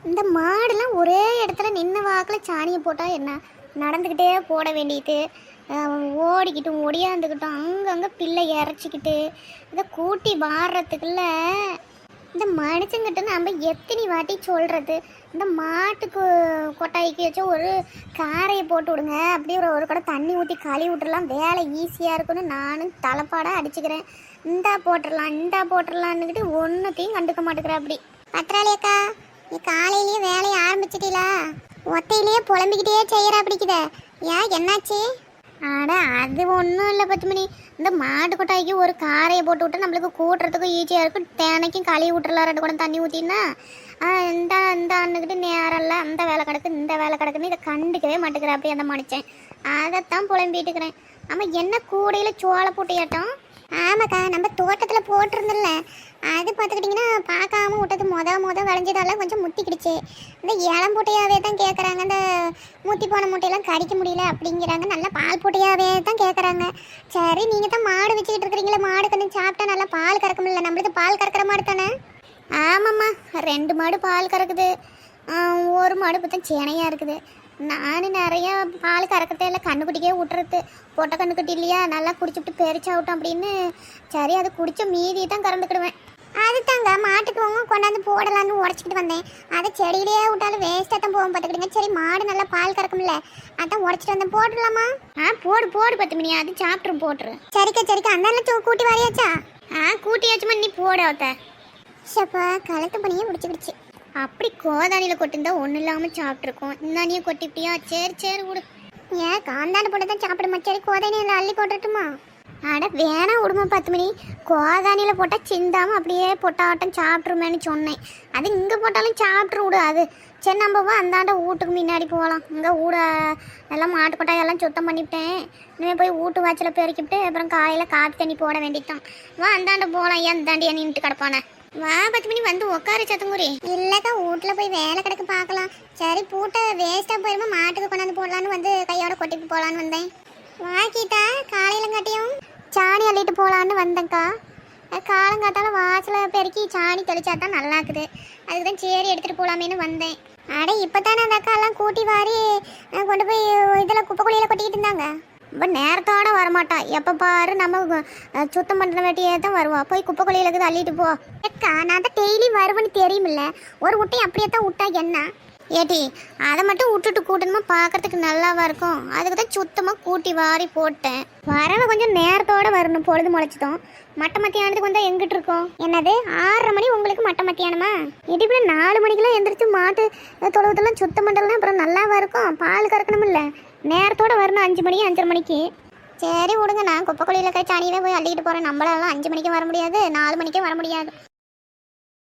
இந்த மாடுலாம் ஒரே இடத்துல நின்று வாக்கில் சாணியை போட்டால் என்ன, நடந்துக்கிட்டே போட வேண்டியது, ஓடிக்கிட்டும் ஒடியாந்துக்கிட்டும் அங்கங்கே பிள்ளை இறச்சிக்கிட்டு இதை கூட்டி வாடுறதுக்குள்ள இந்த மனுஷங்கிட்ட நம்ம எத்தனை வாட்டி சொல்கிறது, இந்த மாட்டுக்கு கொட்டாய்க்கு வச்சு ஒரு காரையை போட்டு விடுங்க, அப்படியே ஒரு கூட தண்ணி ஊற்றி கழுவி விட்டுறலாம், வேலை ஈஸியாக இருக்குன்னு நானும் தலைப்பாடாக அடிச்சுக்கிறேன். இந்தா போட்டுடலான்னுக்கிட்டு ஒன்றுத்தையும் கண்டுக்க மாட்டேங்கிறேன். அப்படி பத்திராளி அக்கா, நீ காலையிலேயே வேலையை ஆரம்பிச்சிட்டீங்களா? ஒத்தையிலேயே புலம்பிக்கிட்டே செய்கிறா பிடிக்குத, ஏன் என்னாச்சு? ஆட அது ஒன்றும் இல்லை பத்துமணி, இந்த மாட்டு கொட்டாய்க்கு ஒரு காரையை போட்டு விட்டு நம்மளுக்கு கூட்டுறதுக்கும் ஈஸியாக இருக்கும், தேனைக்கும் கழுவி விட்டுறலாம், ரெண்டு கூட தண்ணி ஊற்றினா இந்த அண்ணுக்கிட்டு நேரம்ல அந்த வேலை கிடக்கு இந்த வேலை கிடக்குன்னு இதை கண்டுக்கவே மாட்டேங்கிறேன். அப்படி அந்த மனுஷன் அதைத்தான் புலம்பிட்டு இருக்கிறேன். ஆமாம், என்ன கூடையில் சோளை போட்டியாட்டம்? ஆமாக்கா, நம்ம தோட்டத்தில் போட்டிருந்தல, அது பார்த்துக்கிட்டிங்கன்னா பார்க்காம விட்டது மொத விளைஞ்சதெல்லாம் கொஞ்சம் முத்திக்கிடுச்சு. இந்த இளம் போட்டையாவே தான் கேட்குறாங்க, இந்த முத்தி போன மூட்டையெல்லாம் கடிக்க முடியல அப்படிங்கிறாங்க, நல்லா பால் போட்டையாவே தான் கேட்குறாங்க. சரி, நீங்கள் தான் மாடு வச்சுக்கிட்டு இருக்கிறீங்களே, மாடு கொஞ்சம் சாப்பிட்டா நல்லா பால் கறக்குமில்ல, நம்மளுக்கு பால் கறக்கிற மாடு தானே? ஆமாம்மா, 2 மாடு பால் கறக்குது, ஒரு மாடு பார்த்தா சேனையாக இருக்குது. நான் நிறையா பால் கறக்கிறதே இல்லை, கண்ணுக்குட்டிக்கே விட்டுறது, பொட்டை கண்ணுக்குட்டி இல்லையா, நல்லா குடிச்சுட்டு பெரிச்சாகட்டும் அப்படின்னு. சரி, அது குடித்த மீதியை தான் கறந்துக்கிடுவேன். அது தாங்க மாட்டுக்கு வாங்க கொண்டாந்து போடலான்னு உடச்சிக்கிட்டு வந்தேன், அதை செடியிலேயே விட்டாலும் வேஸ்ட்டாக தான் போகும் பார்த்துக்கிடுங்க. சரி, மாடு நல்லா பால் கறக்கும்ல, அதான் உடச்சிட்டு வந்தேன். போட்டுடலாமா? போடு 10 மணி, அது சாப்பிட்ரும், போட்டுரு. சரிக்கா, அந்த கூட்டி வரையாச்சா? கூட்டியாச்சுமா, நீ போட அவத்த. சப்பா, கலத்து பணியே முடிச்சுக்கிடுச்சு. அப்படி கோதானியில் கொட்டிருந்தா ஒன்றும் இல்லாமல் சாப்பிட்ருக்கோம், இந்தானியை கொட்டிப்பிட்டியா? சரி விடு. ஏன் காந்தாண்டு போட்டு தான் சாப்பிடுமா? சரி, கோதானியில் அள்ளி போட்டுட்டுமா? அட வேணா விடுமா 10 மணி, கோதானியில் போட்டால் சிந்தாமல் அப்படியே போட்டாட்டம் சாப்பிட்ருமேன்னு சொன்னேன். அது இங்கே போட்டாலும் சாப்பிட்ரு விடு. அது சரி, நம்ம அந்தாண்ட வீட்டுக்கு முன்னாடி போகலாம். இங்கே வீட எல்லாம் மாட்டு கொட்டாயெல்லாம் சுத்தம் பண்ணிவிட்டேன், இனிமேல் போய் வீட்டு வாய்ச்சல பெருக்கிவிட்டு அப்புறம் காலையில் காப்பி தண்ணி போட வேண்டியதான். அந்தாண்ட போகலாம், ஏன் தாண்டி நின்றுட்டு கிடப்பானே. வா 10 மணி, வந்து உட்காரு சத்தங்குரி. இல்லக்கா, வீட்டுல போய் வேலை கிடக்கு பார்க்கலாம். சரி, பூட்டை வேஸ்டா போயிருமா, மாட்டுக்கு கொண்டாந்து போடலான்னு வந்து கையோட கொட்டிட்டு போகலான்னு வந்தேன். வா கீதா, காலையிலங்காட்டியும் சாணி அள்ளிட்டு போகலான்னு வந்தேங்க்கா. காலங்காத்தால வாசலை பெருக்கி சாணி தெளிச்சா தான் நல்லா இருக்குது, அதுக்கு தான் சரி எடுத்துகிட்டு போகலாமேன்னு வந்தேன். அட இப்போ தானே அந்த அக்கா எல்லாம் கூட்டி வாரி கொண்டு போய் இதில் குப்பை குழியில் கொட்டிக்கிட்டு இருந்தாங்க. இப்போ நேரத்தோடு வரமாட்டா, எப்போ பாரு நம்ம சுத்தம் பண்ணுற வேட்டியே தான் வருவா. போய் குப்பை குழியிலுக்கு அள்ளிட்டு போ. அக்கா, நான் தான் டெய்லி வருவேன்னு தெரியுமில்ல, ஒரு விட்டையும் அப்படியே தான் விட்டா என்ன? ஏட்டி, அதை மட்டும் விட்டுட்டு கூட்டணுமா, பார்க்கறதுக்கு நல்லாவா இருக்கும், அதுக்கு தான் சுத்தமாக கூட்டி வாரி போட்டேன். வரவ கொஞ்சம் நேரத்தோடு வரணும், பொழுது முளைச்சிட்டோம். மட்டை மத்தியானத்துக்கு வந்தால் எங்கிட்டு இருக்கோம்? என்னது 6:30 மணி உங்களுக்கு மட்டை மத்தியானமா? இப்படி 4 மணிக்கெல்லாம் எந்திரிச்சு மாட்டு தொழுவத்தெல்லாம் சுத்தம் பண்ணுறதுலாம் அப்புறம் நல்லாவா இருக்கும்? பால் கறக்கணும் இல்லை, நேரத்தோடு வரணும். 5 மணி 5:30 மணிக்கு. சரி விடுங்க, நான் குப்பை குழியில் சாணியவே போய் அள்ளிக்கிட்டு போகிறேன். நம்மளாலாம் 5 மணிக்கு வர முடியாது, 4 மணிக்கே வர முடியாது.